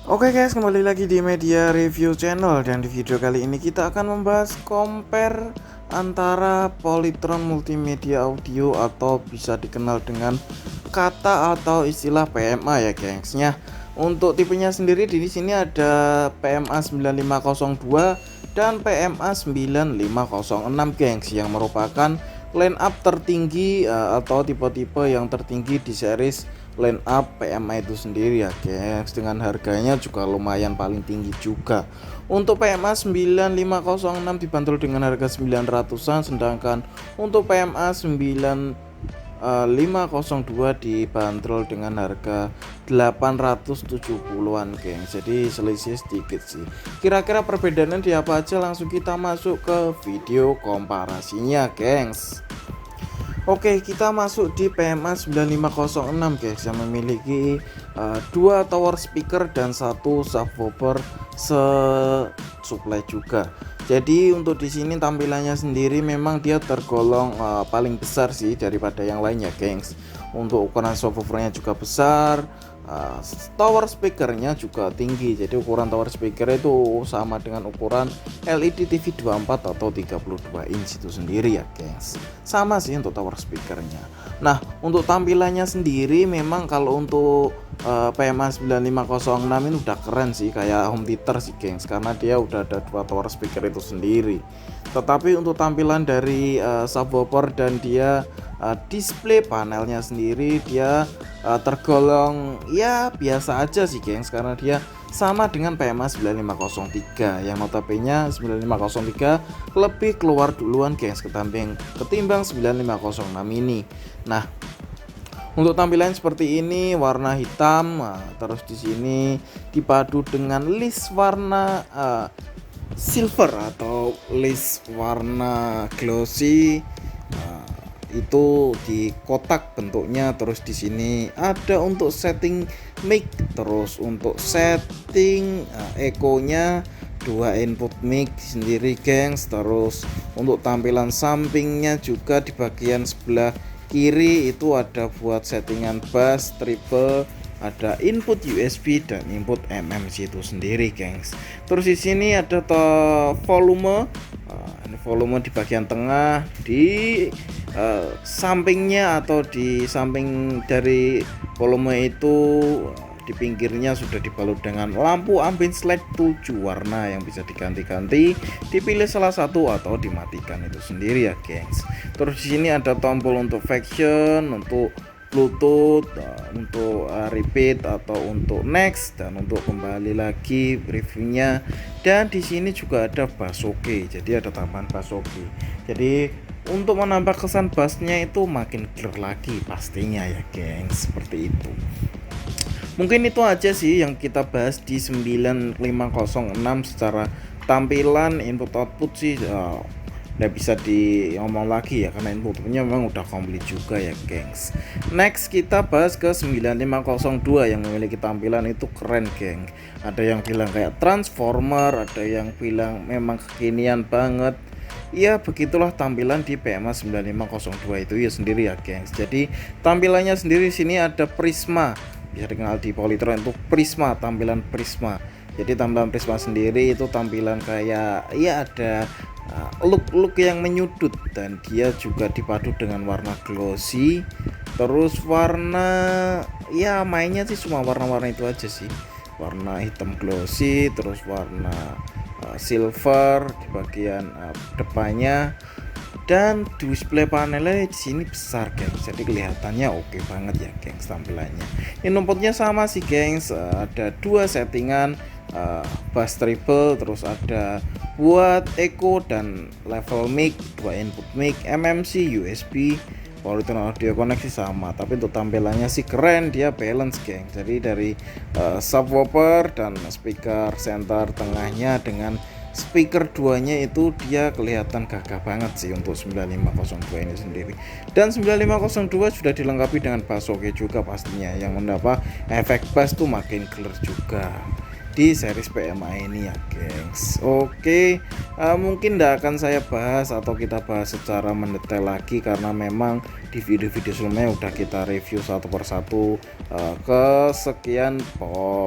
Oke guys, kembali lagi di Media Review Channel, dan di video kali ini kita akan membahas compare antara Polytron Multimedia Audio atau bisa dikenal dengan kata atau istilah PMA ya gengsnya. Untuk tipenya sendiri di sini ada PMA 9502 dan PMA 9506 gengs, yang merupakan line up tertinggi atau tipe-tipe yang tertinggi di series line up PMA itu sendiri ya gengs, dengan harganya juga lumayan paling tinggi juga. Untuk PMA 9506 dibanderol dengan harga 900-an, sedangkan untuk PMA 502 dibanderol dengan harga 870-an gengs. Jadi selisih sedikit sih. Kira-kira perbedaannya di apa aja, langsung kita masuk ke video komparasinya gengs. Oke, kita masuk di PMA 9506 guys, yang memiliki dua tower speaker dan satu subwoofer supply juga. Jadi untuk di sini tampilannya sendiri memang dia tergolong paling besar sih daripada yang lainnya gengs. Untuk ukuran subwoofernya juga besar, tower speakernya juga tinggi. Jadi ukuran tower speaker itu sama dengan ukuran LED TV 24 atau 32 inch itu sendiri ya gengs. Sama sih untuk tower speakernya. Nah, untuk tampilannya sendiri memang kalau untuk PMA 9506 ini udah keren sih, kayak home theater sih gengs, karena dia udah ada dua tower speaker itu sendiri. Tetapi untuk tampilan dari subwoofer dan dia display panelnya sendiri, dia tergolong ya biasa aja sih gengs, karena dia sama dengan PMA 9503 yang notabene 9503 lebih keluar duluan gengs ketimbang 9506 ini. Nah, untuk tampilan seperti ini, warna hitam, terus di sini dipadu dengan list warna silver atau list warna glossy. Itu di kotak bentuknya. Terus di sini ada untuk setting mic, terus untuk setting echo-nya dua input mic sendiri gengs. Terus untuk tampilan sampingnya juga di bagian sebelah kiri itu ada buat settingan bass, treble, ada input USB dan input MMC itu sendiri gengs. Terus di sini ada volume, volume di bagian tengah, di sampingnya atau di samping dari volume itu di pinggirnya sudah dibalut dengan lampu ambient LED 7 warna yang bisa diganti-ganti, dipilih salah satu atau dimatikan itu sendiri ya gengs. Terus di sini ada tombol untuk function, untuk Bluetooth, untuk repeat atau untuk next, dan untuk kembali lagi reviewnya. Dan di sini juga ada bass OK, jadi ada tambahan bass OK. Jadi untuk menambah kesan bassnya itu makin clear lagi pastinya ya gengs, seperti itu. Mungkin itu aja sih yang kita bahas di 9506 secara tampilan. Input output sih nggak bisa diomong lagi ya, karena inputnya memang udah komplit juga ya gengs. Next kita bahas ke 9502 yang memiliki tampilan itu keren geng. Ada yang bilang kayak transformer, ada yang bilang memang kekinian banget. Ya begitulah tampilan di PMA 9502 itu ya sendiri ya gengs. Jadi tampilannya sendiri sini ada prisma, bisa dikenal di Polytron itu prisma, tampilan prisma. Jadi tampilan prisma sendiri itu tampilan kayak ya ada look yang menyudut, dan dia juga dipadu dengan warna glossy. Terus warna ya mainnya sih cuma warna-warna itu aja sih, warna hitam glossy, terus warna silver di bagian depannya. Dan display panelnya di sini besar gengs, jadi kelihatannya oke banget ya gengs tampilannya. Inputnya sama sih gengs, ada dua settingan, bass treble, terus ada buat echo dan level mic, dua input mic, MMC, USB, polytone audio koneksi sama. Tapi untuk tampilannya sih keren, dia balance geng. Jadi dari subwoofer dan speaker center tengahnya dengan speaker duanya itu dia kelihatan gagah banget sih untuk 9502 ini sendiri. Dan 9502 sudah dilengkapi dengan bass oke juga pastinya, yang mendapat efek bass tuh makin clear juga di series PMA ini ya gengs. Oke, mungkin tidak akan saya bahas atau kita bahas secara mendetail lagi karena memang di video-video sebelumnya udah kita review satu persatu kesekian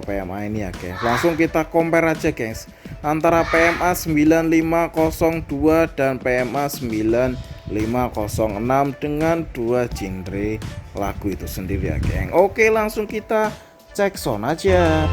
PMA ini ya gengs. Langsung kita compare aja gengs antara PMA 9502 dan PMA 9506 dengan dua genre lagu itu sendiri ya geng. Oke, langsung kita cek sound aja.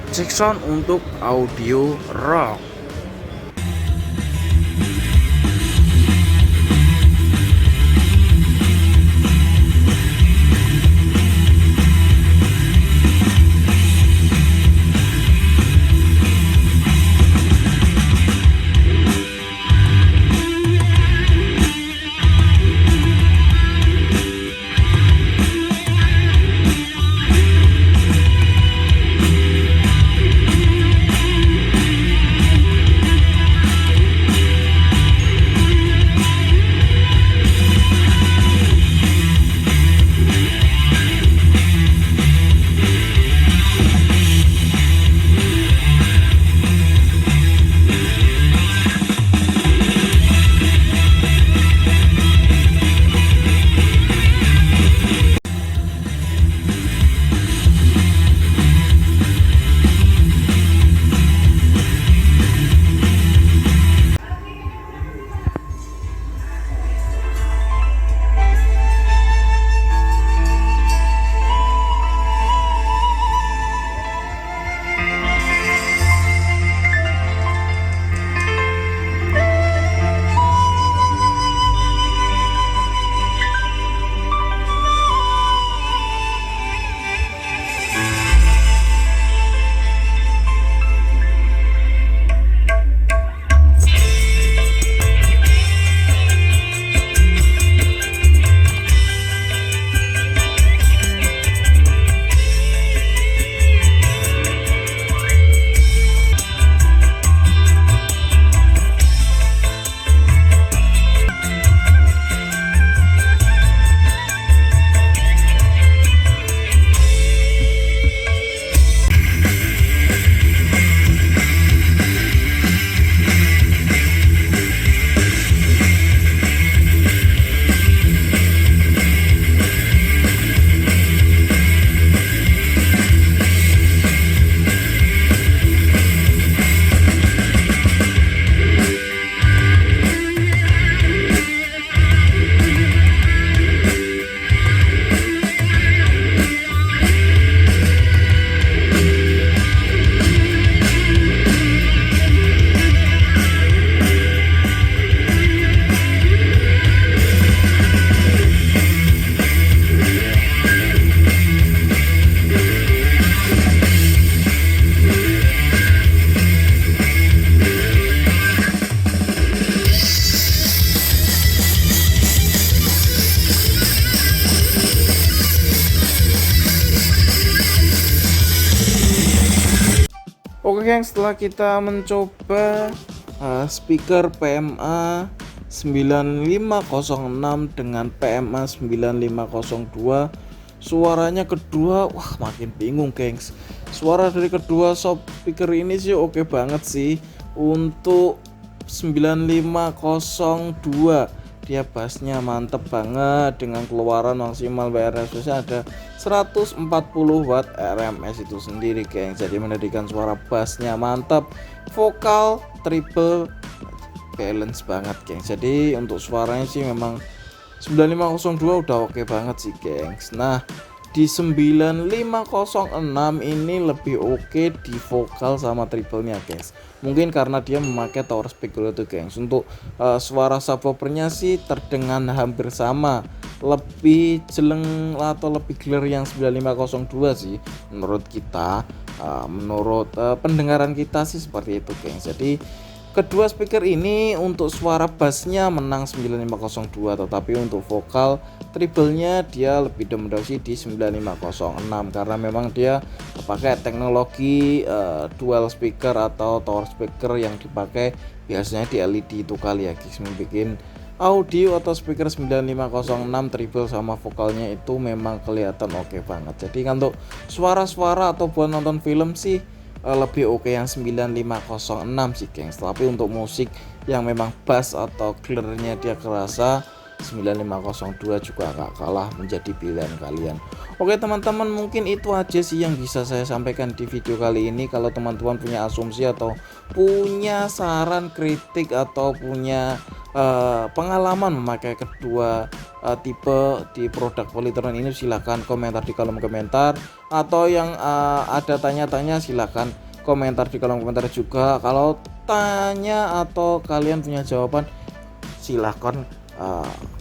Cek sound untuk audio rock. Oke geng, setelah kita mencoba speaker PMA 9506 dengan PMA 9502, suaranya kedua wah makin bingung gengs. Suara dari kedua speaker ini sih oke banget sih. Untuk 9502 dia bassnya mantep banget dengan keluaran maksimal WRS ada 140 watt RMS itu sendiri geng. Jadi menjadikan suara bassnya mantap, vokal triple balance banget geng. Jadi untuk suaranya sih memang 9502 udah oke banget sih gengs. Nah di 9506 ini lebih oke di vokal sama triplenya guys. Mungkin karena dia memakai tower speaker itu gengs. Untuk suara subwoofernya sih terdengar hampir sama, lebih jeleng atau lebih clear yang 9502 sih menurut kita. Menurut pendengaran kita sih seperti itu gengs. Jadi kedua speaker ini untuk suara bassnya menang 9502, tetapi untuk vokal triplenya dia lebih dominasi di 9506 karena memang dia pakai teknologi dual speaker atau tower speaker yang dipakai biasanya di LED itu kali ya guys, membuat audio atau speaker 9506 triple sama vokalnya itu memang kelihatan oke banget. Jadi untuk suara-suara atau buat nonton film sih lebih oke yang 9506 sih gengs. Tapi untuk musik yang memang bass atau clearnya dia kerasa, 9502 juga gak kalah menjadi pilihan kalian. Oke teman-teman, mungkin itu aja sih yang bisa saya sampaikan di video kali ini. Kalau teman-teman punya asumsi atau punya saran, kritik atau punya pengalaman memakai kedua tipe di produk Polytron ini, silahkan komentar di kolom komentar. Atau yang ada tanya-tanya silahkan komentar di kolom komentar juga. Kalau tanya atau kalian punya jawaban silahkan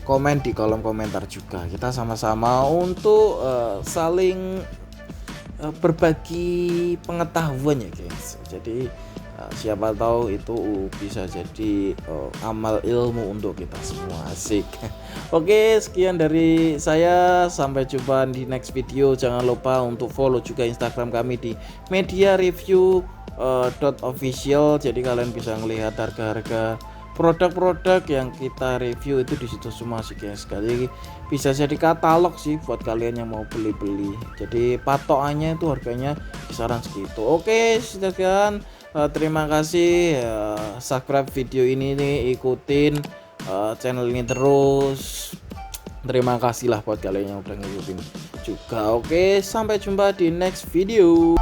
komen di kolom komentar juga. Kita sama-sama untuk saling berbagi pengetahuan ya guys. Jadi siapa tahu itu bisa jadi amal ilmu untuk kita semua. Asik. Oke, sekian dari saya, sampai jumpa di next video. Jangan lupa untuk follow juga Instagram kami di mediareview.official. Jadi kalian bisa melihat harga-harga produk-produk yang kita review itu di situ semua sih guys. Sekali bisa jadi katalog sih buat kalian yang mau beli-beli. Jadi patokannya itu harganya kisaran segitu. Oke, sekian. Terima kasih. Subscribe video ini nih, ikutin channel ini terus. Terima kasih lah buat kalian yang udah ngikutin juga. Oke, sampai jumpa di next video.